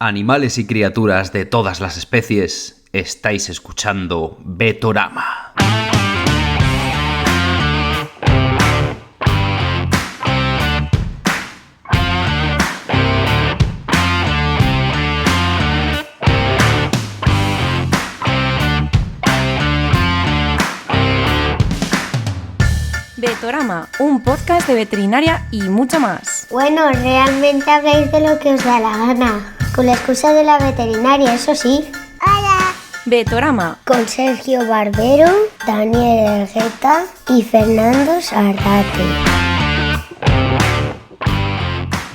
Animales y criaturas de todas las especies, estáis escuchando Betorama. Betorama, un podcast de veterinaria y mucho más. Bueno, realmente habláis de lo que os da la gana, con la excusa de la veterinaria, eso sí. ¡Hola! Betorama, Con Sergio Barbero, Daniel Elgueta y Fernando Sardate.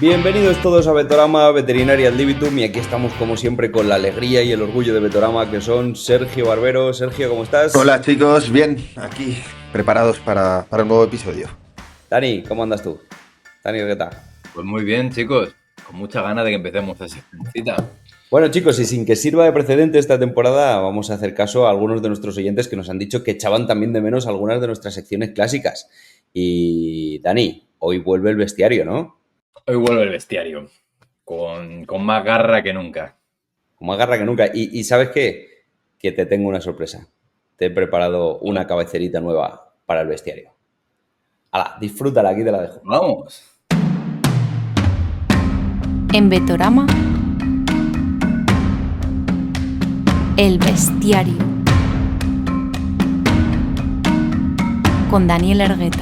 Bienvenidos todos a Betorama, Veterinaria ad libitum, y aquí estamos como siempre con la alegría y el orgullo de Betorama, que son Sergio Barbero. Sergio, ¿cómo estás? Hola chicos, bien, aquí preparados para un nuevo episodio. Dani, ¿cómo andas tú? Dani Elgueta. Pues muy bien, chicos, con mucha ganas de que empecemos esta cita. Bueno, chicos, y sin que sirva de precedente esta temporada, vamos a hacer caso a algunos de nuestros oyentes que nos han dicho que echaban también de menos algunas de nuestras secciones clásicas. Y Dani, hoy vuelve el bestiario, ¿no? Hoy vuelve el bestiario, con más garra que nunca. Con más garra que nunca. Y ¿sabes qué? Que te tengo una sorpresa. Te he preparado una cabecerita nueva para el bestiario. ¡Hala! Disfrútala, aquí te la dejo. ¡Vamos! en Betorama, el bestiario, con Daniel Elgueta.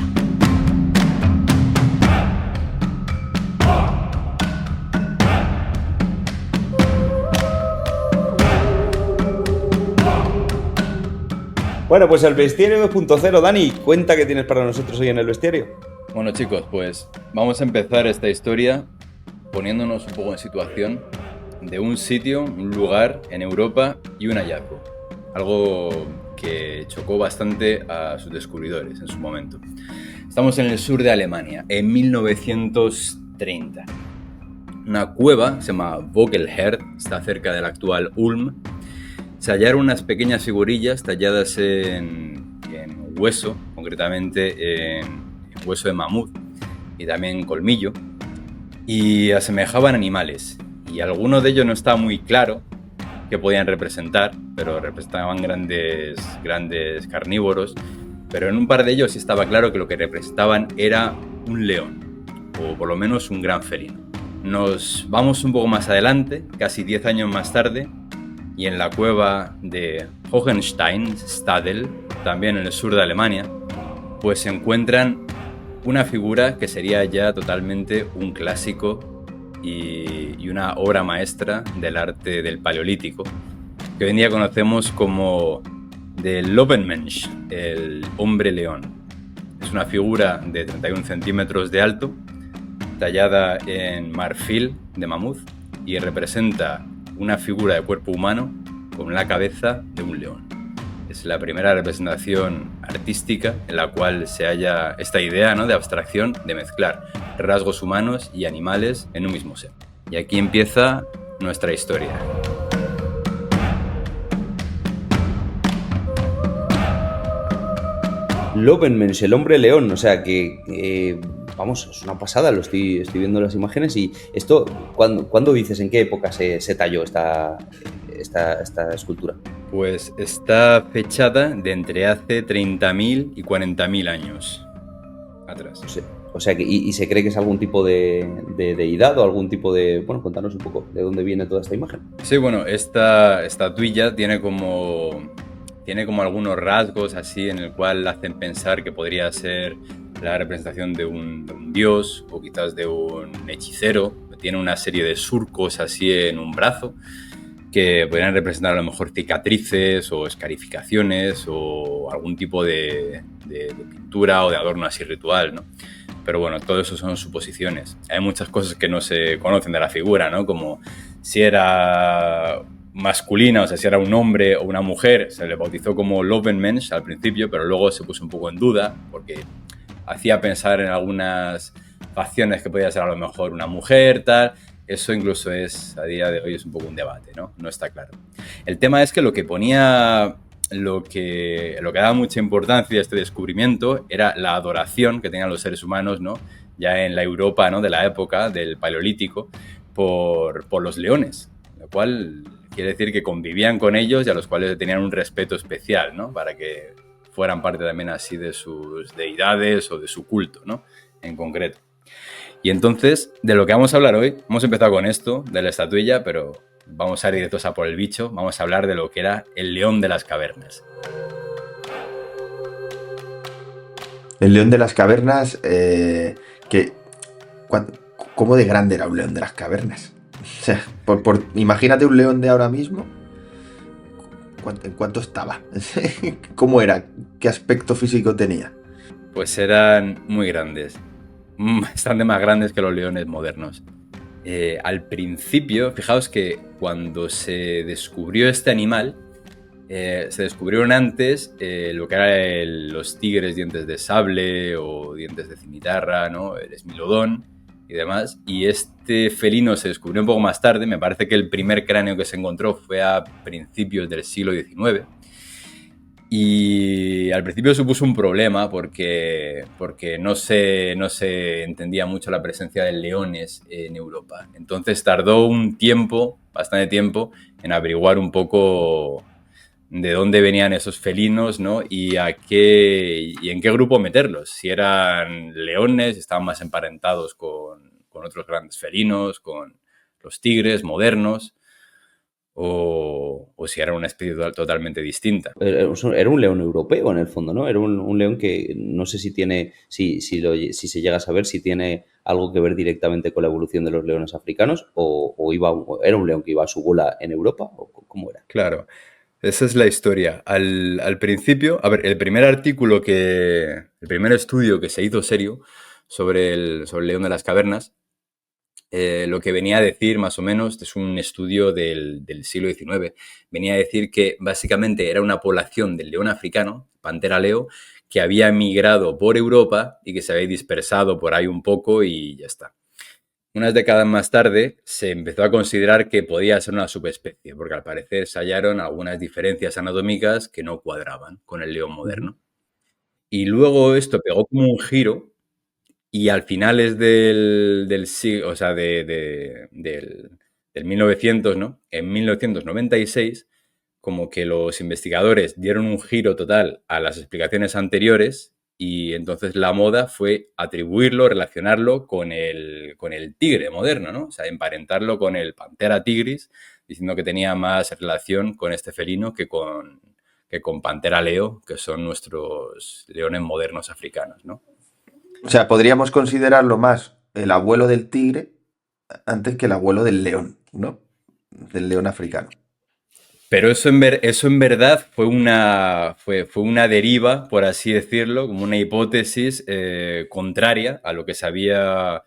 Bueno, pues el bestiario 2.0, Dani, cuenta qué tienes para nosotros hoy en el bestiario. Bueno, chicos, pues vamos a empezar esta historia poniéndonos un poco en situación de un sitio, un lugar en Europa y un hallazgo. Algo que chocó bastante a sus descubridores en su momento. Estamos en el sur de Alemania, en 1930. Una cueva, se llama Vogelherd, está cerca del actual Ulm. Se hallaron unas pequeñas figurillas talladas en hueso, concretamente en hueso de mamut y también colmillo, y asemejaban animales. Y alguno de ellos no estaba muy claro qué podían representar, pero representaban grandes carnívoros. Pero en un par de ellos sí estaba claro que lo que representaban era un león, o por lo menos un gran felino. Nos vamos un poco más adelante, casi 10 años más tarde, y en la cueva de Hohenstein-Stadel, también en el sur de Alemania, pues se encuentran una figura que sería ya totalmente un clásico y una obra maestra del arte del Paleolítico, que hoy en día conocemos como del Löwenmensch, el hombre león. Es una figura de 31 centímetros de alto, tallada en marfil de mamut, y representa una figura de cuerpo humano con la cabeza de un león. Es la primera representación artística en la cual se halla esta idea, ¿no?, de abstracción, de mezclar rasgos humanos y animales en un mismo ser. Y aquí empieza nuestra historia. Löwenmensch, el hombre león, o sea que, vamos, es una pasada, lo estoy viendo las imágenes. Y esto, ¿cuándo dices, en qué época se talló esta escultura? Pues está fechada de entre hace 30.000 y 40.000 años atrás. O sea que, y se cree que es algún tipo de deidad o algún tipo de... Bueno, contanos un poco de dónde viene toda esta imagen. Sí, bueno, esta estatuilla tiene como algunos rasgos así en el cual hacen pensar que podría ser la representación de un dios o quizás de un hechicero. Tiene una serie de surcos así en un brazo que podrían representar a lo mejor cicatrices o escarificaciones o algún tipo de pintura o de adorno así ritual, ¿no? Pero bueno, todo eso son suposiciones. Hay muchas cosas que no se conocen de la figura, ¿no? Como si era masculina, o sea, si era un hombre o una mujer. Se le bautizó como Löwenmensch al principio, pero luego se puso un poco en duda porque hacía pensar en algunas facciones que podía ser a lo mejor una mujer, tal. Eso incluso es, a día de hoy, es un poco un debate, ¿no? No está claro. El tema es que lo que daba mucha importancia a este descubrimiento era la adoración que tenían los seres humanos, ¿no?, ya en la Europa, ¿no?, de la época del Paleolítico, por los leones. lo cual quiere decir que convivían con ellos y a los cuales tenían un respeto especial, ¿no? Para que fueran parte también así de sus deidades o de su culto, ¿no? En concreto. Y entonces, de lo que vamos a hablar hoy, hemos empezado con esto, de la estatuilla, pero vamos a ir directos a por el bicho, vamos a hablar de lo que era el león de las cavernas. El león de las cavernas, ¿cómo de grande era un león de las cavernas? O sea, imagínate un león de ahora mismo. ¿En cuánto estaba? ¿Cómo era? ¿Qué aspecto físico tenía? Pues eran muy grandes, bastante más grandes que los leones modernos. Al principio, fijaos que cuando se descubrió este animal, se descubrieron antes lo que eran los tigres dientes de sable o dientes de cimitarra, ¿no? El esmilodón y demás. Y este felino se descubrió un poco más tarde. Me parece que el primer cráneo que se encontró fue a principios del siglo XIX. Y al principio supuso un problema porque no se entendía mucho la presencia de leones en Europa. Entonces tardó un tiempo, bastante tiempo, en averiguar un poco de dónde venían esos felinos, ¿no? Y en qué grupo meterlos. Si eran leones, si estaban más emparentados con otros grandes felinos, con los tigres modernos, o si era una especie totalmente distinta. Era un león europeo en el fondo, ¿no? Era un león que no sé si tiene, si se llega a saber si tiene algo que ver directamente con la evolución de los leones africanos o era un león que iba a su bola en Europa, o cómo era. Claro. Esa es la historia. Al principio, a ver, el primer estudio que se hizo serio sobre el león de las cavernas, lo que venía a decir más o menos, es un estudio del siglo XIX, venía a decir que básicamente era una población del león africano, Pantera leo, que había migrado por Europa y que se había dispersado por ahí un poco y ya está. Unas décadas más tarde se empezó a considerar que podía ser una subespecie, porque al parecer se hallaron algunas diferencias anatómicas que no cuadraban con el león moderno. Y luego esto pegó como un giro y al finales del siglo, o sea, del 1900, ¿no? En 1996, como que los investigadores dieron un giro total a las explicaciones anteriores. Y entonces la moda fue atribuirlo, relacionarlo con el tigre moderno, ¿no? O sea, emparentarlo con el Panthera tigris, diciendo que tenía más relación con este felino que con Panthera leo, que son nuestros leones modernos africanos, ¿no? O sea, podríamos considerarlo más el abuelo del tigre antes que el abuelo del león, ¿no? Del león africano. Pero eso en verdad fue una deriva, por así decirlo, como una hipótesis contraria a lo que se había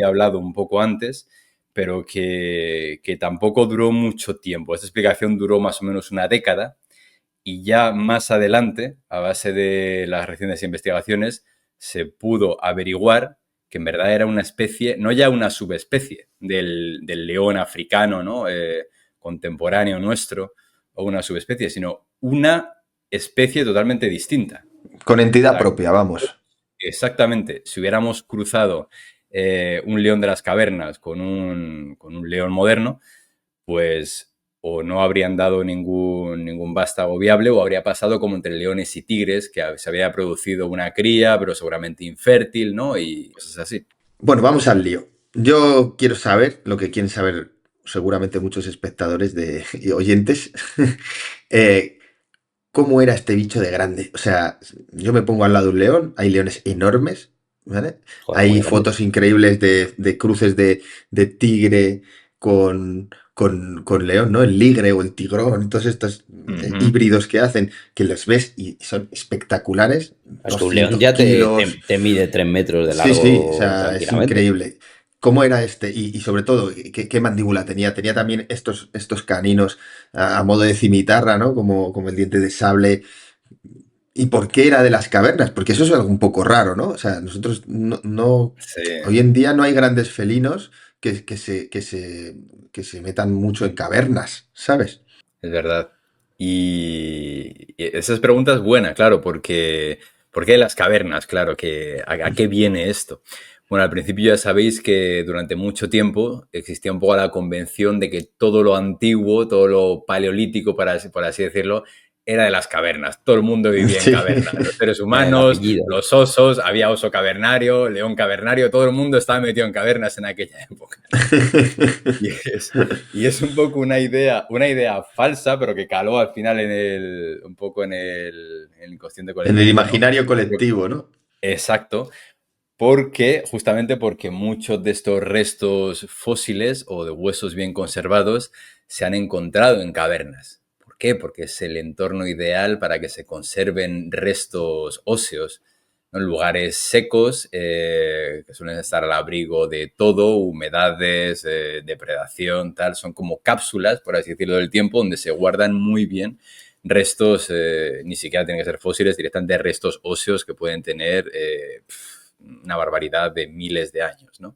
hablado un poco antes, pero que tampoco duró mucho tiempo. Esta explicación duró más o menos una década y ya más adelante, a base de las recientes investigaciones, se pudo averiguar que en verdad era una especie, no ya una subespecie del león africano, ¿no? Contemporáneo nuestro, o una subespecie, sino una especie totalmente distinta. Con entidad propia, vamos. Exactamente. Si hubiéramos cruzado un león de las cavernas con un león moderno, pues o no habrían dado ningún vástago viable o habría pasado como entre leones y tigres, que se había producido una cría, pero seguramente infértil, ¿no? Y cosas así. Bueno, vamos al lío. Yo quiero saber lo que quieren saber seguramente muchos espectadores y oyentes. ¿Cómo era este bicho de grande? O sea, yo me pongo al lado de un león, hay leones enormes, ¿vale? Joder, Hay muy fotos increíbles de cruces de tigre con león, ¿no? El ligre o el tigrón, todos estos híbridos que hacen, que los ves y son espectaculares. Es que un león ya te mide 3 metros de largo. Sí, o sea, es increíble. ¿Cómo era este? Y sobre todo, ¿qué mandíbula tenía? Tenía también estos caninos a modo de cimitarra, ¿no? Como el diente de sable. ¿Y por qué era de las cavernas? Porque eso es algo un poco raro, ¿no? O sea, nosotros no Sí. Hoy en día no hay grandes felinos que se metan mucho en cavernas, ¿sabes? Es verdad. Y esas preguntas buenas, claro, porque ¿por qué las cavernas? Claro, ¿a qué viene esto? Bueno, al principio ya sabéis que durante mucho tiempo existía un poco la convención de que todo lo antiguo, todo lo paleolítico, por así decirlo, era de las cavernas. Todo el mundo vivía en Sí. cavernas. Los seres El humanos, apellido. los osos, había oso cavernario, león cavernario, todo el mundo estaba metido en cavernas en aquella época. Y es un poco una idea falsa, pero que caló al final un poco en el inconsciente En el colectivo, ¿no? imaginario colectivo, ¿no? Exacto. Justamente porque muchos de estos restos fósiles o de huesos bien conservados se han encontrado en cavernas. ¿Por qué? Porque es el entorno ideal para que se conserven restos óseos, ¿no? Lugares secos que suelen estar al abrigo de todo, humedades, depredación, tal. Son como cápsulas, por así decirlo, del tiempo, donde se guardan muy bien restos, ni siquiera tienen que ser fósiles, directamente restos óseos que pueden tener una barbaridad de miles de años, ¿no?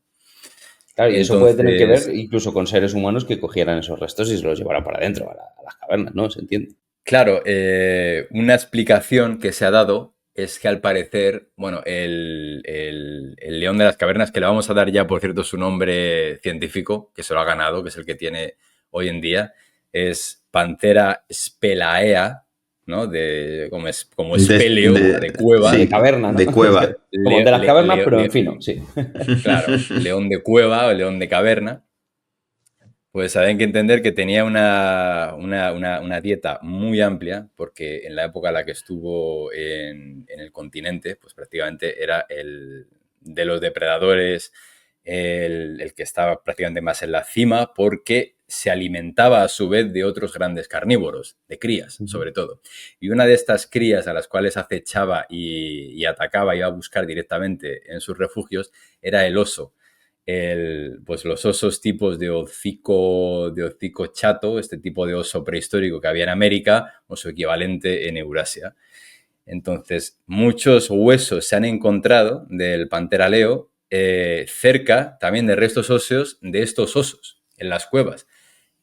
Claro, y eso puede tener que ver Entonces, incluso con seres humanos que cogieran esos restos y se los llevaran para adentro, a las cavernas, ¿no? ¿Se entiende? claro, una explicación que se ha dado es que al parecer, bueno, el león de las cavernas, que le vamos a dar ya, por cierto, su nombre científico, que se lo ha ganado, que es el que tiene hoy en día, es Panthera spelaea, ¿no? Como espeleo, de cueva. De Sí, caverna, ¿no? de cueva. Como de las cavernas, pero en fino, sí. Claro, león de cueva o león de caverna. Pues hay que entender que tenía una dieta muy amplia, porque en la época en la que estuvo en el continente, pues prácticamente era de los depredadores el que estaba prácticamente más en la cima, porque se alimentaba a su vez de otros grandes carnívoros, de crías sobre todo. Y una de estas crías a las cuales acechaba y atacaba, iba a buscar directamente en sus refugios, era el oso. Pues los osos tipos de hocico chato, este tipo de oso prehistórico que había en América, o su equivalente en Eurasia. Entonces, muchos huesos se han encontrado del Panthera leo cerca también de restos óseos de estos osos, en las cuevas.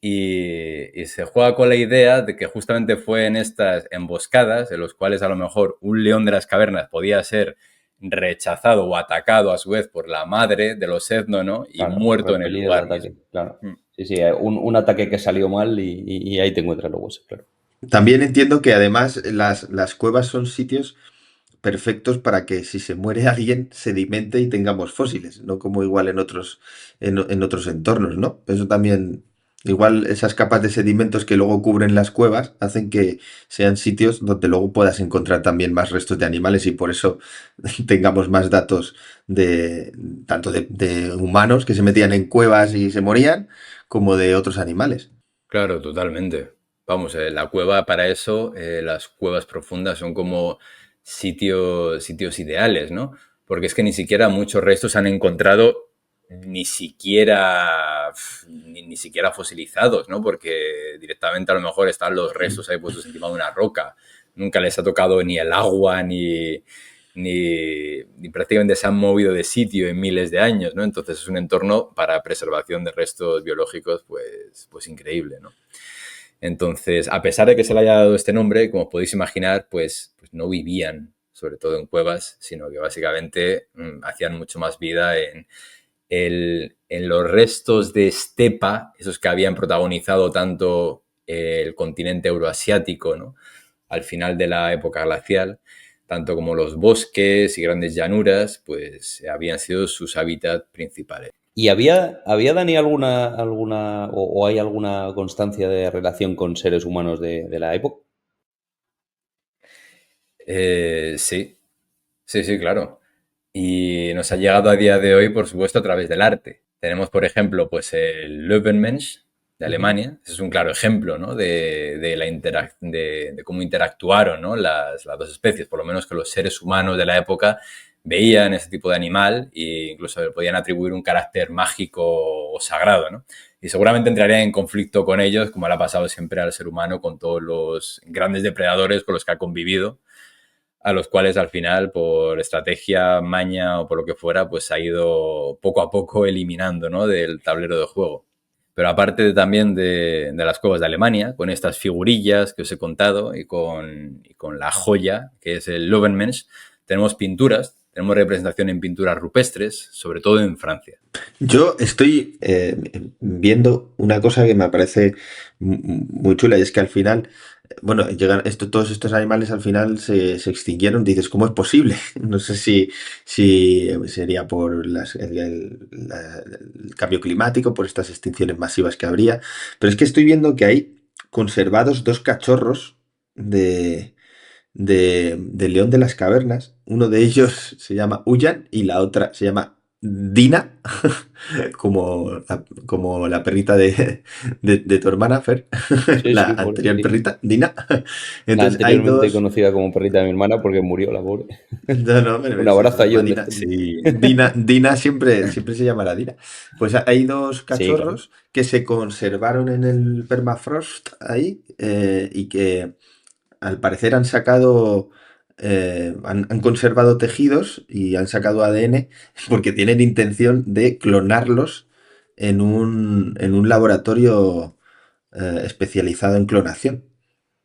Y se juega con la idea de que justamente fue en estas emboscadas, en los cuales a lo mejor un león de las cavernas podía ser rechazado o atacado a su vez por la madre de los etno, ¿no? Y Claro, muerto en el repelido el lugar ataque, mismo. claro. Mm. Sí, sí, un ataque que salió mal y ahí te encuentras los huesos, claro. También entiendo que además las cuevas son sitios perfectos para que si se muere alguien sedimente y tengamos fósiles, no como igual en otros entornos, ¿no? Eso también, igual esas capas de sedimentos que luego cubren las cuevas hacen que sean sitios donde luego puedas encontrar también más restos de animales y por eso tengamos más datos de tanto de humanos que se metían en cuevas y se morían, como de otros animales. Claro, totalmente. Vamos, la cueva para eso, las cuevas profundas son como sitios ideales, ¿no? Porque es que ni siquiera muchos restos han encontrado ni siquiera fosilizados, ¿no? Porque directamente a lo mejor están los restos ahí puestos encima de una roca. Nunca les ha tocado ni el agua ni prácticamente se han movido de sitio en miles de años, ¿no? Entonces es un entorno para preservación de restos biológicos pues increíble, ¿no? Entonces, a pesar de que se le haya dado este nombre, como podéis imaginar, pues no vivían sobre todo en cuevas, sino que básicamente hacían mucho más vida en los restos de estepa, esos que habían protagonizado tanto el continente euroasiático, ¿no? Al final de la época glacial, tanto como los bosques y grandes llanuras, pues habían sido sus hábitats principales. ¿Y había Dani, alguna o hay alguna constancia de relación con seres humanos de la época? Sí, sí, claro. Y nos ha llegado a día de hoy, por supuesto, a través del arte. Tenemos, por ejemplo, pues el Löwenmensch de Alemania. Ese es un claro ejemplo, ¿no? de cómo interactuaron, ¿no? las dos especies, por lo menos que los seres humanos de la época veían ese tipo de animal e incluso le podían atribuir un carácter mágico o sagrado, ¿no? Y seguramente entrarían en conflicto con ellos, como le ha pasado siempre al ser humano con todos los grandes depredadores con los que ha convivido, a los cuales al final, por estrategia, maña o por lo que fuera, pues ha ido poco a poco eliminando, ¿no? Del tablero de juego. Pero aparte también de las cuevas de Alemania, con estas figurillas que os he contado y con la joya, que es el Löwenmensch, tenemos tenemos representación en pinturas rupestres, sobre todo en Francia. Yo estoy viendo una cosa que me parece muy chula y es que al final, bueno, todos estos animales al final se extinguieron. Dices, ¿cómo es posible? No sé si sería por el cambio climático, por estas extinciones masivas que habría, pero es que estoy viendo que hay conservados dos cachorros de león de las cavernas. Uno de ellos se llama Uyan y la otra se llama Dina, como la perrita de tu hermana, Fer, Sí, la sí, anterior pobrecita. perrita, Dina. La Entonces hay anteriormente dos. conocida como perrita de mi hermana porque murió la pobre. No, no, pero Un se abrazo a llama John de Dina. este. Sí, Dina siempre se llamará Dina. Pues hay dos Sí, claro. cachorros que se conservaron en el permafrost ahí y que al parecer han conservado tejidos y han sacado ADN porque tienen intención de clonarlos en un laboratorio especializado en clonación.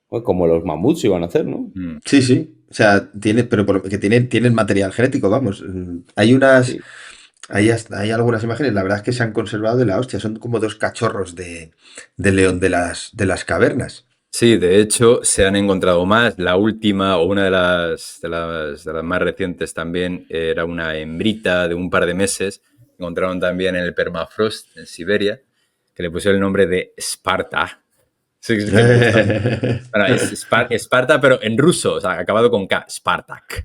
Pues como los mamuts iban a hacer, ¿no? Sí, sí. O sea, pero que tienen material genético, vamos. Sí. Hay algunas imágenes, la verdad es que se han conservado de la hostia. Son como dos cachorros de león de las cavernas. Sí, de hecho, se han encontrado más. La última, o una de las más recientes también, era una hembrita de un par de meses. Encontraron también en el permafrost, en Siberia, que le pusieron el nombre de Sparta. Sí, es que me gusta mucho. Bueno, es Esparta, pero en ruso, o sea, acabado con K, Spartak.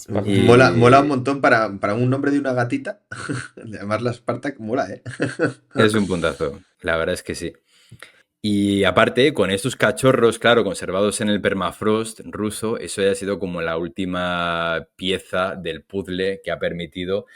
Mola un Y montón para un nombre de una gatita. Llamarla Spartak mola, ¿eh? es un puntazo, la verdad es que sí. Y aparte, con estos cachorros, claro, conservados en el permafrost ruso, eso ya ha sido como la última pieza del puzzle que ha permitido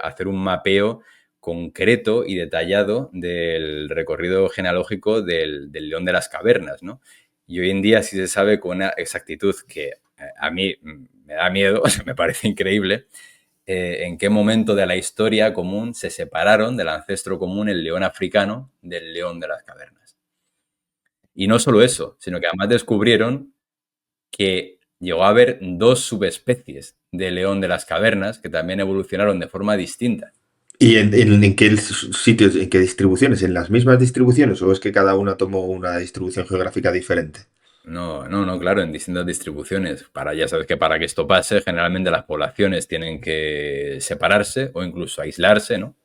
hacer un mapeo concreto y detallado del recorrido genealógico del león de las cavernas, ¿no? Y hoy en día sí se sabe con una exactitud que a mí me da miedo, me parece increíble, en qué momento de la historia común se separaron del ancestro común el león africano del león de las cavernas. Y no solo eso, sino que además descubrieron que llegó a haber dos subespecies de león de las cavernas que también evolucionaron de forma distinta. ¿Y en qué sitios, en qué distribuciones? ¿En las mismas distribuciones o es que cada una tomó una distribución geográfica diferente? No, claro, en distintas distribuciones. Ya sabes que para que esto pase, generalmente las poblaciones tienen que separarse o incluso aislarse, ¿no?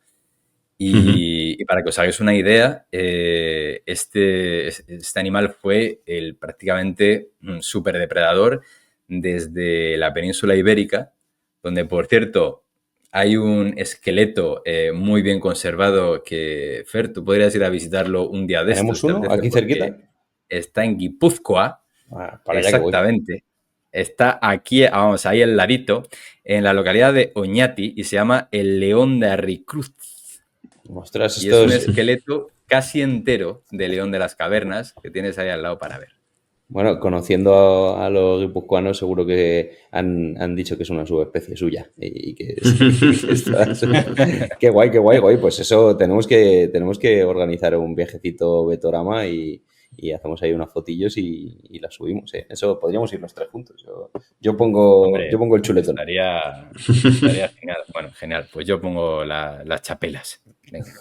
Ujú. Y para que os hagáis una idea, este animal fue el prácticamente superdepredador desde la península ibérica, donde, por cierto, hay un esqueleto muy bien conservado que, Fer, tú podrías ir a visitarlo un día de estos, ¿Tenemos ¿te uno apetece? aquí cerquita? Porque está en Guipúzcoa, Para allá que voy. exactamente. Está aquí, vamos, ahí al ladito, en la localidad de Oñati, y se llama el León de Arricruz. Ostras, Y es un estos... esqueleto casi entero de león de las cavernas que tienes ahí al lado para ver. Bueno, conociendo a los guipuzcoanos, seguro que han dicho que es una subespecie suya y que, que estás... Qué guay, qué guay, guay. Pues eso, tenemos que organizar un viajecito Betorama y hacemos ahí unas fotillos y las subimos, ¿eh? Eso podríamos ir los tres juntos. Yo Hombre, pongo el chuletón. estaría genial. Bueno, genial. Pues yo pongo las chapelas. Venga.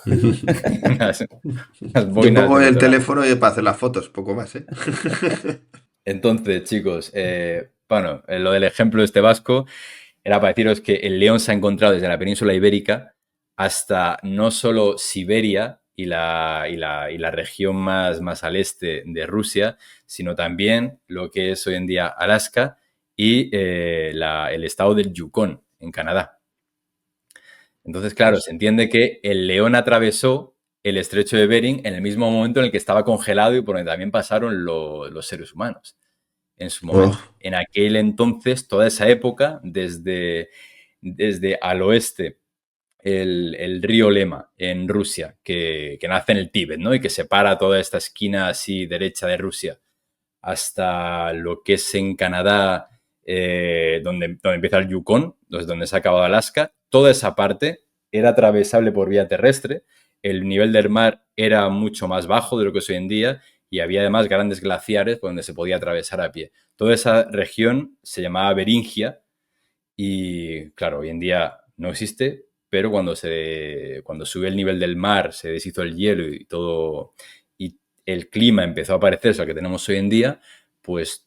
Las Yo boinas pongo de el Betorama. teléfono para hacer las fotos, poco más, ¿eh? Entonces, chicos, bueno, lo del ejemplo de este vasco era para deciros que el león se ha encontrado desde la península ibérica hasta no solo Siberia y la región más al este de Rusia, sino también lo que es hoy en día Alaska y el estado del Yukon, en Canadá. Entonces, claro, se entiende que el león atravesó el estrecho de Bering en el mismo momento en el que estaba congelado y por donde también pasaron los seres humanos en su momento. Oh, En aquel entonces, toda esa época, desde al oeste, el río Lema en Rusia, que nace en el Tíbet, ¿no? Y que separa toda esta esquina así derecha de Rusia, hasta lo que es en Canadá, donde empieza el Yukon, donde se ha acabado Alaska, toda esa parte era atravesable por vía terrestre, el nivel del mar era mucho más bajo de lo que es hoy en día y había además grandes glaciares por donde se podía atravesar a pie. Toda esa región se llamaba Beringia Y claro, hoy en día no existe, pero cuando subió el nivel del mar, se deshizo el hielo y todo, y el clima empezó a parecerse al que tenemos hoy en día, pues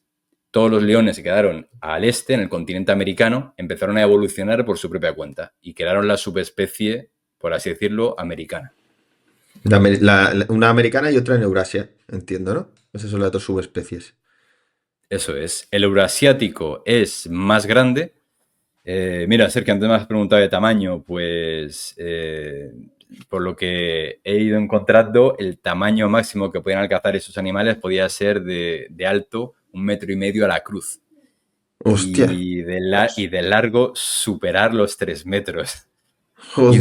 todos los leones se quedaron al este, en el continente americano, empezaron a evolucionar por su propia cuenta y crearon la subespecie, por así decirlo, americana. Una americana y otra en Eurasia, entiendo, ¿no? Esas son las dos subespecies. Eso es. El euroasiático es más grande. Mira, Sergio, antes me has preguntado de tamaño, pues por lo que he ido encontrando, el tamaño máximo que podían alcanzar esos animales podía ser de alto 1,5 metros a la cruz Hostia, y de largo superar los 3 metros joder.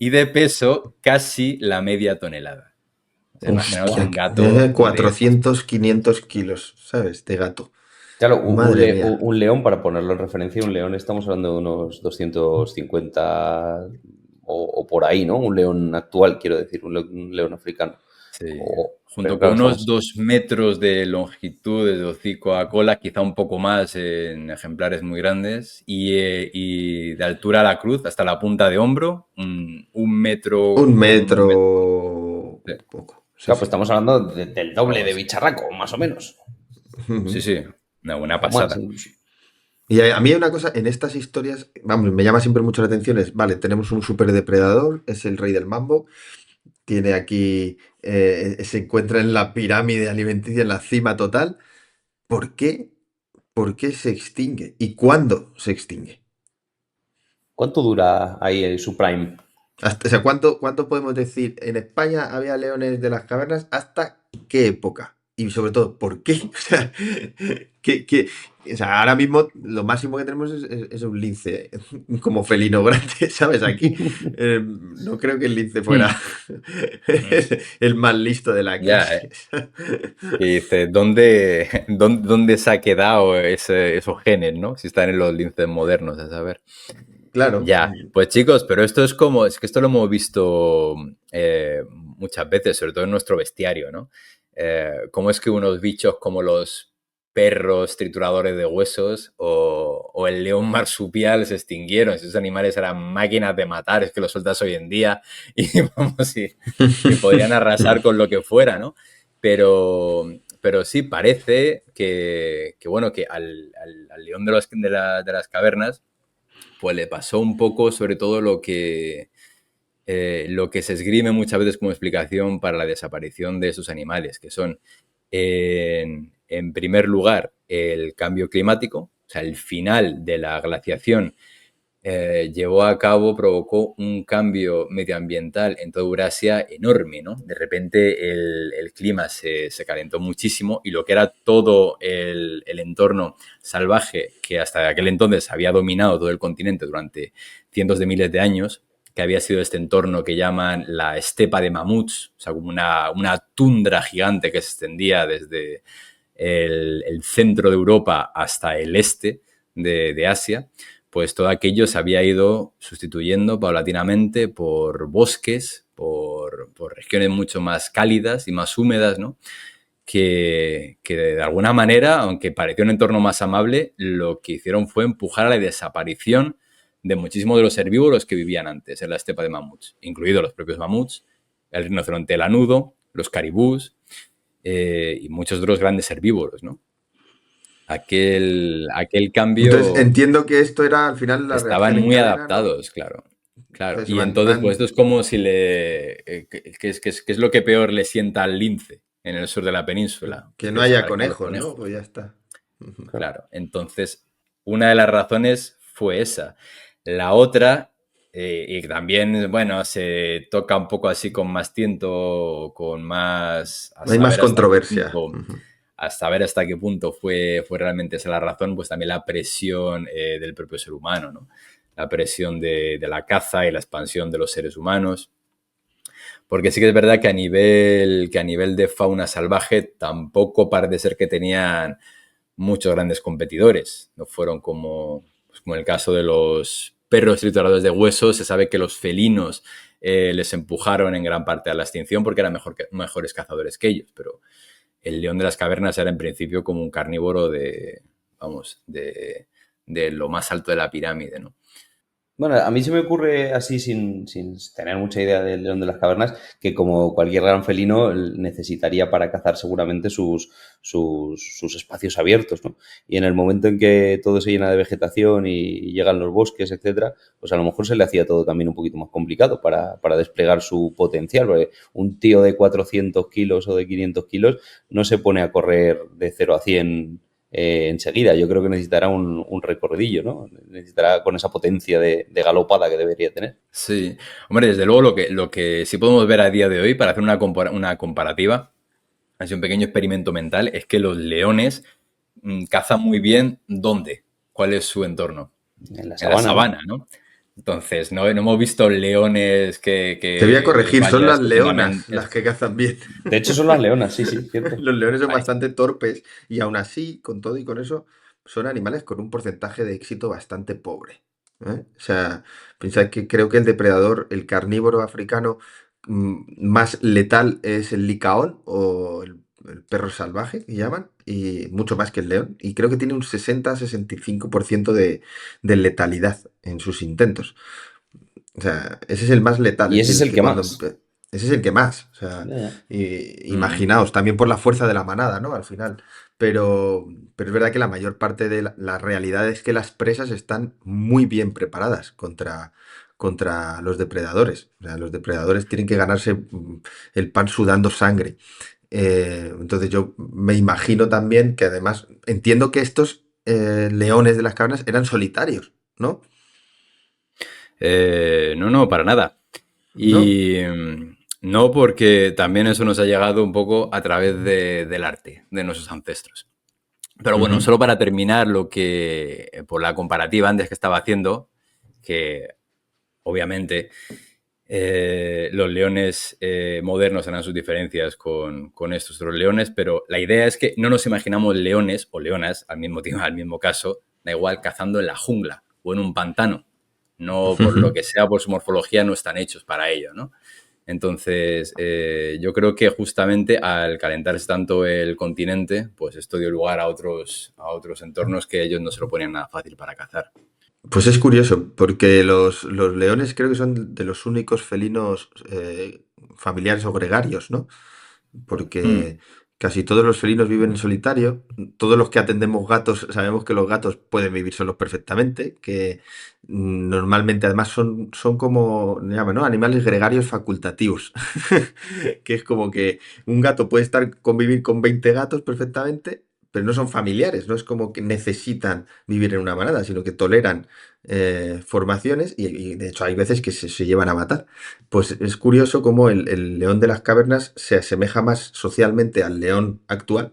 y de peso casi la media tonelada. O sea, imaginaos Hostia, un gato de... 400, 500 kilos, ¿sabes? De gato. Claro, Madre mía. un león, para ponerlo en referencia, un león estamos hablando de unos 250 o por ahí, ¿no? Un león actual, quiero decir, un león africano. Sí, Pero junto con claro, unos estamos... 2 metros de longitud desde hocico a cola, quizá un poco más en ejemplares muy grandes, y de altura a la cruz hasta la punta de hombro, un metro Un con metro... un metro. Sí, Poco. Sí, Claro, pues sí. estamos hablando del doble algo de así. bicharraco, más o menos. Sí, sí, una buena O más, pasada. incluso. Y a mí hay una cosa, en estas historias, vamos, me llama siempre mucho la atención, es, vale, tenemos un superdepredador, es el rey del mambo, tiene aquí, se encuentra en la pirámide alimenticia, en la cima total. ¿Por qué? ¿Por qué se extingue? ¿Y cuándo se extingue? ¿Cuánto dura ahí su prime? O sea, ¿cuánto podemos decir? En España había leones de las cavernas, ¿hasta qué época? Y sobre todo, ¿por qué? O sea, o sea, ahora mismo lo máximo que tenemos es un lince como felino grande, ¿sabes? Aquí no creo que el lince fuera Hmm, hmm. el más listo de la Ya, clase. y dice, ¿dónde se ha quedado esos genes, ¿no? Si están en los linces modernos, a saber. Claro. Ya, pues chicos, pero esto es que esto lo hemos visto muchas veces, sobre todo en nuestro bestiario, ¿no? Cómo es que unos bichos como los perros trituradores de huesos o el león marsupial se extinguieron. Esos animales eran máquinas de matar, es que los sueltas hoy en día y vamos, y podrían arrasar con lo que fuera, ¿no? Pero sí, parece que bueno, que al león de las cavernas pues le pasó un poco sobre todo lo que se esgrime muchas veces como explicación para la desaparición de esos animales, que son, en primer lugar, el cambio climático, o sea, el final de la glaciación llevó a cabo, provocó un cambio medioambiental en toda Eurasia enorme, ¿no? De repente el clima se calentó muchísimo y lo que era todo el entorno salvaje que hasta aquel entonces había dominado todo el continente durante cientos de miles de años, que había sido este entorno que llaman la estepa de mamuts, o sea, como una tundra gigante que se extendía desde el centro de Europa hasta el este de Asia, pues todo aquello se había ido sustituyendo paulatinamente por bosques, por regiones mucho más cálidas y más húmedas, ¿no? Que de alguna manera, aunque pareció un entorno más amable, lo que hicieron fue empujar a la desaparición de muchísimos de los herbívoros que vivían antes en la estepa de mamuts, incluidos los propios mamuts, el rinoceronte lanudo, los caribús y muchos de los grandes herbívoros, ¿no? Aquel Entonces, cambio entiendo que esto era al final la estaban reacción en muy cadena, ¿no? adaptados, claro. Claro. Entonces, Y entonces, pues esto es como si ¿qué es lo que peor le sienta al lince en el sur de la península? Pues que que no haya desaparezcan los conejos, ¿no? conejos. Pues ya está. Ujú. Claro. Entonces, una de las razones fue esa. La otra, y también, bueno, se toca un poco así con más tiento, con más... A Hay más saber hasta qué controversia. punto, Ujú. hasta ver hasta qué punto fue realmente esa la razón, pues también la presión del propio ser humano, ¿no? La presión de la caza y la expansión de los seres humanos. Porque sí que es verdad que a nivel de fauna salvaje tampoco parece ser que tenían muchos grandes competidores. No fueron como en el caso de los perros trituradores de huesos. Se sabe que los felinos les empujaron en gran parte a la extinción porque eran mejores cazadores que ellos, pero el león de las cavernas era en principio como un carnívoro de lo más alto de la pirámide, ¿no? Bueno, a mí se me ocurre así, sin tener mucha idea del león de las cavernas, que como cualquier gran felino necesitaría para cazar seguramente sus espacios abiertos, ¿no? Y en el momento en que todo se llena de vegetación y llegan los bosques, etcétera, pues a lo mejor se le hacía todo también un poquito más complicado para desplegar su potencial. Porque un tío de 400 kilos o de 500 kilos no se pone a correr de 0 a 100 enseguida. Yo creo que necesitará un recorridillo, ¿no? Necesitará con esa potencia de galopada que debería tener. Sí, hombre, desde luego lo que sí podemos ver a día de hoy, para hacer una comparativa, así un pequeño experimento mental, es que los leones cazan muy bien ¿dónde? ¿Cuál es su entorno? En la En la sabana, sabana, ¿no? Entonces, no hemos visto leones que Te voy a corregir, son vaya las leonas estupendamente. las que cazan bien. De hecho, son las leonas, sí, cierto. Los leones son Ay. bastante torpes y aún así, con todo y con eso, son animales con un porcentaje de éxito bastante pobre. ¿Eh? O sea, pensad que creo que el depredador, el carnívoro africano más letal es el licaón o el perro salvaje, que llaman, y mucho más que el león. Y creo que tiene un 60-65% de letalidad en sus intentos. O sea, ese es el más letal. Y ese es el que cuando más. ese es el que más. O sea, Ya, ya. imaginaos, también por la fuerza de la manada, ¿no? Al final. Pero es verdad que la mayor parte de la realidad es que las presas están muy bien preparadas contra los depredadores. O sea, los depredadores tienen que ganarse el pan sudando sangre. Entonces yo me imagino también que además entiendo que estos leones de las cavernas eran solitarios, ¿no? No, para nada. ¿No? Y no, porque también eso nos ha llegado un poco a través del arte de nuestros ancestros. Pero bueno, Ujú. solo para terminar por la comparativa antes que estaba haciendo, que obviamente los leones modernos harán sus diferencias con estos otros leones, pero la idea es que no nos imaginamos leones o leonas al mismo caso, da igual, cazando en la jungla o en un pantano. No, por lo que sea, por su morfología, no están hechos para ello, ¿no? Entonces, yo creo que justamente al calentarse tanto el continente, pues esto dio lugar a otros entornos que ellos no se lo ponían nada fácil para cazar. Pues es curioso, porque los leones creo que son de los únicos felinos familiares o gregarios, ¿no? Porque casi todos los felinos viven en solitario. Todos los que atendemos gatos sabemos que los gatos pueden vivir solos perfectamente, que normalmente además son como, llaman, ¿no? Animales gregarios facultativos, que es como que un gato puede convivir con 20 gatos perfectamente, pero no son familiares, no es como que necesitan vivir en una manada, sino que toleran formaciones y de hecho hay veces que se llevan a matar. Pues es curioso cómo el león de las cavernas se asemeja más socialmente al león actual,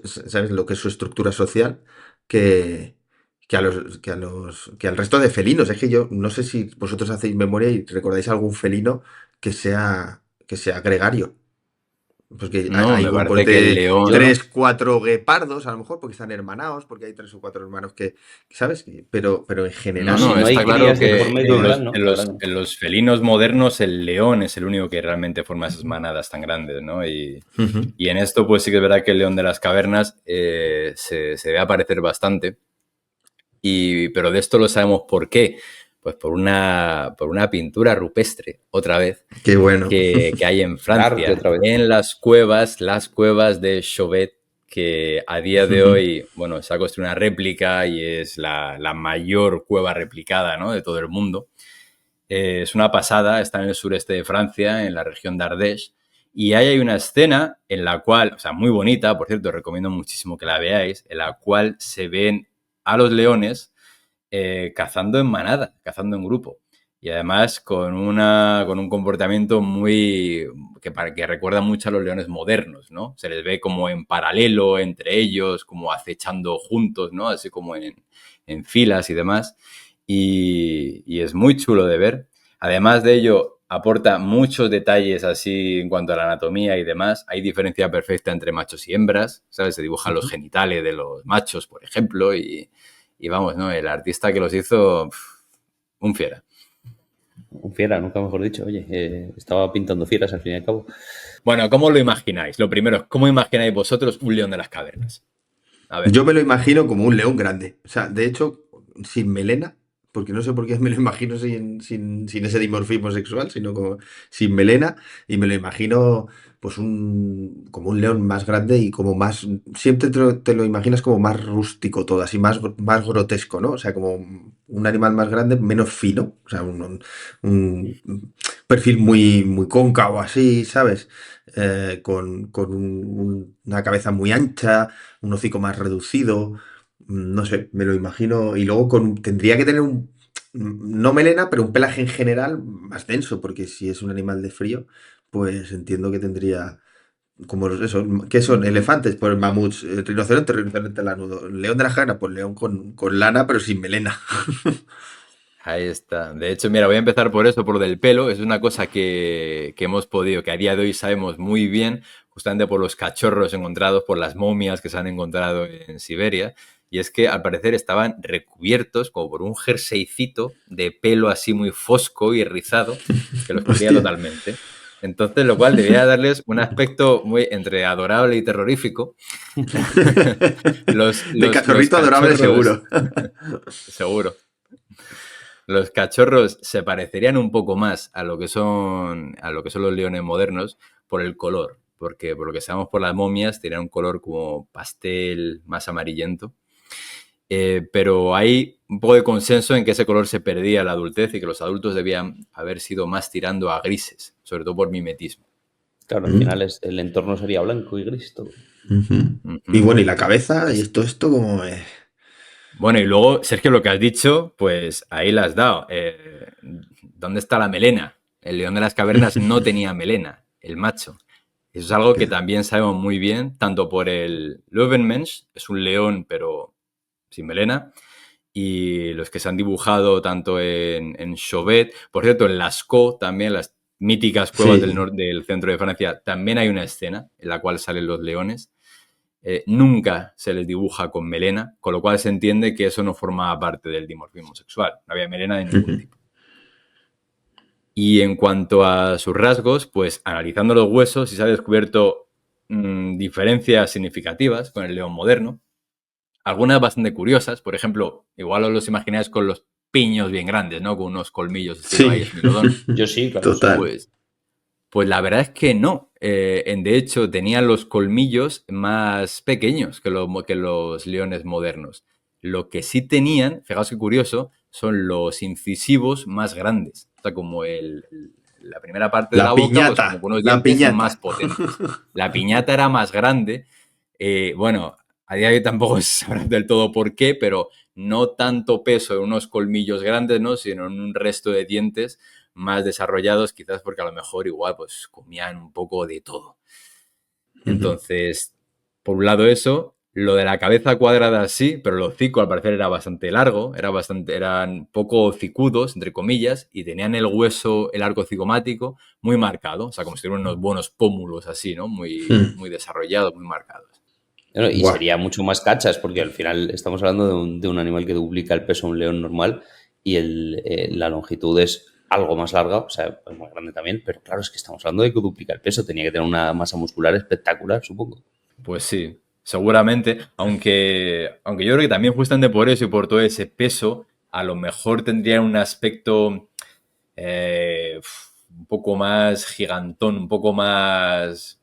¿sabes? Lo que es su estructura social, que, que al resto de felinos. Es que yo no sé si vosotros hacéis memoria y recordáis algún felino que sea gregario. Porque No, hay me grupos parece que el de león... tres, cuatro guepardos, a lo mejor, porque están hermanados, porque hay 3 o 4 hermanos ¿sabes? Pero en No, general, Si no hay está claro crías de que por medio, no. igual, ¿no? Claro, no. en los felinos modernos el león es el único que realmente forma esas manadas tan grandes, ¿no? Ujú. Y en esto pues sí que es verdad que el león de las cavernas se debe aparecer bastante, pero de esto lo sabemos por qué. Pues por una pintura rupestre, otra vez, Qué bueno. que hay en Arte Francia, otra vez. en las cuevas de Chauvet, que a día de hoy, bueno, se ha construido una réplica y es la mayor cueva replicada, ¿no?, de todo el mundo. Es una pasada, está en el sureste de Francia, en la región de Ardèche, y ahí hay una escena en la cual, o sea, muy bonita, por cierto, recomiendo muchísimo que la veáis, en la cual se ven a los leones cazando en manada, cazando en grupo. Y además con un comportamiento que recuerda mucho a los leones modernos, ¿no? Se les ve como en paralelo entre ellos, como acechando juntos, ¿no? Así como en filas y demás. Y es muy chulo de ver. Además de ello, aporta muchos detalles así en cuanto a la anatomía y demás. Hay diferencia perfecta entre machos y hembras, ¿sabes? Se dibujan los genitales de los machos, por ejemplo, y vamos, ¿no? El artista que los hizo, un fiera. Un fiera, nunca mejor dicho. Oye, estaba pintando fieras al fin y al cabo. Bueno, ¿cómo lo imagináis? Lo primero, ¿cómo imagináis vosotros un león de las cavernas? A ver. Yo me lo imagino como un león grande. O sea, de hecho, sin melena, porque no sé por qué me lo imagino sin ese dimorfismo sexual, sino como sin melena, y me lo imagino pues como un león más grande y como más, siempre te lo imaginas como más rústico todo, así más grotesco, ¿no? O sea, como un animal más grande, menos fino, o sea, un perfil muy cóncavo así, ¿sabes? Con una cabeza muy ancha, un hocico más reducido, no sé, me lo imagino. Y luego tendría que tener no melena, pero un pelaje en general más denso, porque si es un animal de frío, pues entiendo que tendría como eso, ¿qué son? Elefantes, pues mamuts, rinoceronte lanudo, león de la jarana, pues león con lana, pero sin melena. Ahí está. De hecho, mira, voy a empezar por eso, por lo del pelo. Es una cosa que hemos podido, que a día de hoy sabemos muy bien, justamente por los cachorros encontrados, por las momias que se han encontrado en Siberia. Y es que al parecer estaban recubiertos como por un jerseycito de pelo así muy fosco y rizado que los cubría Hostia. totalmente. Entonces, lo cual debía darles un aspecto muy entre adorable y terrorífico. De cachorrito adorable, seguro. Seguro. Los cachorros se parecerían un poco más a lo que son los leones modernos por el color, porque por lo que sabemos por las momias tenían un color como pastel, más amarillento. Pero hay un poco de consenso en que ese color se perdía a la adultez y que los adultos debían haber sido más tirando a grises, sobre todo por mimetismo. Claro, al final el entorno sería blanco y gris todo. Y bueno, y la cabeza, y esto como es. Bueno, y luego, Sergio, lo que has dicho, pues ahí la has dado. ¿Dónde está la melena? El león de las cavernas no tenía melena, el macho. Eso es algo que también sabemos muy bien, tanto por el Löwenmensch, es un león pero sin melena, y los que se han dibujado tanto en Chauvet, por cierto, en Lascaux también, las míticas cuevas Sí. del centro de Francia, también hay una escena en la cual salen los leones. Nunca se les dibuja con melena, con lo cual se entiende que eso no formaba parte del dimorfismo sexual. No había melena de ningún tipo. Y en cuanto a sus rasgos, pues analizando los huesos, sí se ha descubierto diferencias significativas con el león moderno. Algunas bastante curiosas. Por ejemplo, igual os los imagináis con los piños bien grandes, ¿no? Con unos colmillos estilo Sí. ahí, Smilodon. Yo sí, claro. Total. Pues la verdad es que no. De hecho, tenían los colmillos más pequeños que los leones modernos. Lo que sí tenían, fijaos qué curioso, son los incisivos más grandes. O sea, como la primera parte de La la boca, piñata, pues como con unos la dientes piñata. más potentes. La piñata era más grande. Bueno, a día de hoy tampoco se sabrá del todo por qué, pero no tanto peso en unos colmillos grandes, ¿no? Sino en un resto de dientes más desarrollados, quizás porque a lo mejor igual pues comían un poco de todo. Entonces, por un lado eso, lo de la cabeza cuadrada sí, pero el hocico al parecer era bastante largo, eran poco hocicudos, entre comillas, y tenían el hueso, el arco cigomático muy marcado, o sea, como si tuvieran unos buenos pómulos así, ¿no? Muy desarrollados, muy marcados. Bueno, y Guau. sería mucho más cachas, porque al final estamos hablando de un animal que duplica el peso de un león normal y la longitud es algo más larga, o sea, es más grande también, pero claro, es que estamos hablando de que duplica el peso, tenía que tener una masa muscular espectacular, supongo. Pues sí, seguramente, aunque yo creo que también justamente por eso y por todo ese peso, a lo mejor tendría un aspecto un poco más gigantón, un poco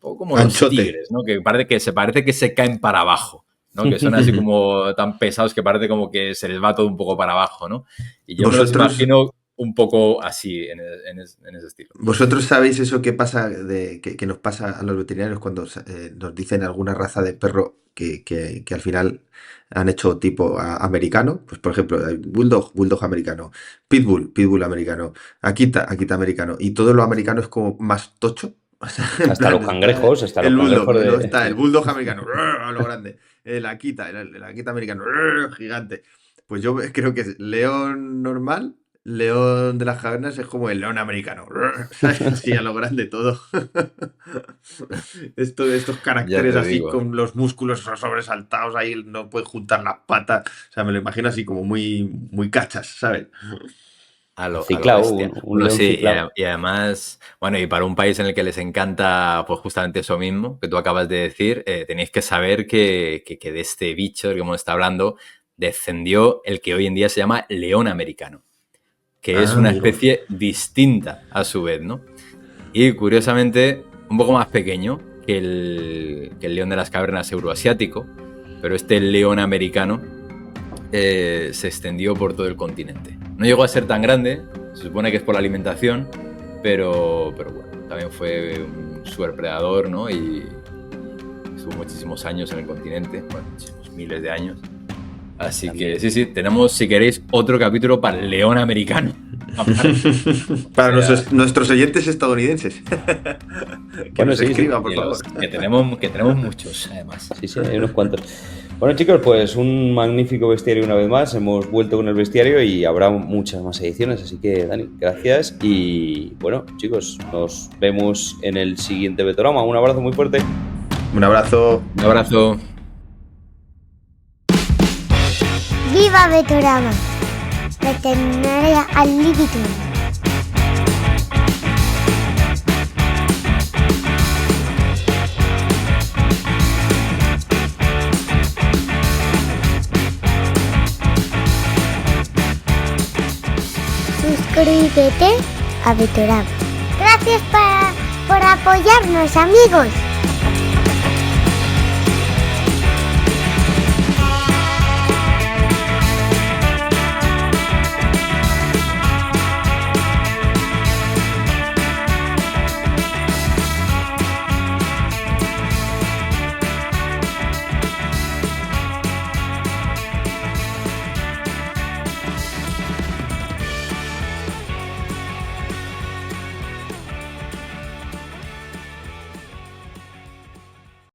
como los Anchote. tigres, ¿no? Que parece que se caen para abajo, ¿no? Que son así como tan pesados que parece como que se les va todo un poco para abajo, ¿no? Y yo me los imagino un poco así, en ese estilo. ¿Vosotros sabéis eso que pasa, que nos pasa a los veterinarios cuando nos dicen alguna raza de perro que al final han hecho tipo americano? Pues por ejemplo, bulldog americano, pitbull americano, Akita americano, y todo lo americano es como más tocho. O sea, Hasta los cangrejos, hasta los cangrejos bulldog, ¿no? Está el bulldog americano, a lo grande, el Akita americano, gigante. Pues yo creo que es león normal. León de las cavernas es como el león americano. Sí, a lo grande todo. Estos caracteres así digo. con los músculos sobresaltados ahí, no pueden juntar las patas. O sea, me lo imagino así como muy cachas, ¿sabes? A lo Ciclao, bestia. un Bueno, león sí, ciclao. y además, bueno, y para un país en el que les encanta, pues justamente eso mismo que tú acabas de decir, tenéis que saber que de este bicho del que hemos estado hablando descendió el que hoy en día se llama león americano, que es una amigo. especie distinta a su vez, ¿no? Y curiosamente, un poco más pequeño que el león de las cavernas euroasiático, pero este león americano se extendió por todo el continente. No llegó a ser tan grande, se supone que es por la alimentación, pero bueno, también fue un superpredador, ¿no? Y estuvo muchísimos años en el continente, bueno, muchísimos miles de años. Así que sí, tenemos, si queréis, otro capítulo para el león americano. Para O sea, nuestros oyentes estadounidenses. Que nos escriban, por y favor. que tenemos muchos, además. Sí, hay unos cuantos. Bueno, chicos, pues un magnífico bestiario una vez más. Hemos vuelto con el bestiario y habrá muchas más ediciones. Así que, Dani, gracias. Y bueno, chicos, nos vemos en el siguiente Betorama. Un abrazo muy fuerte. Un abrazo. Un abrazo. ¡Viva Betorama! Veterinaria al límite. Suscríbete a Betorama. Gracias por apoyarnos, amigos.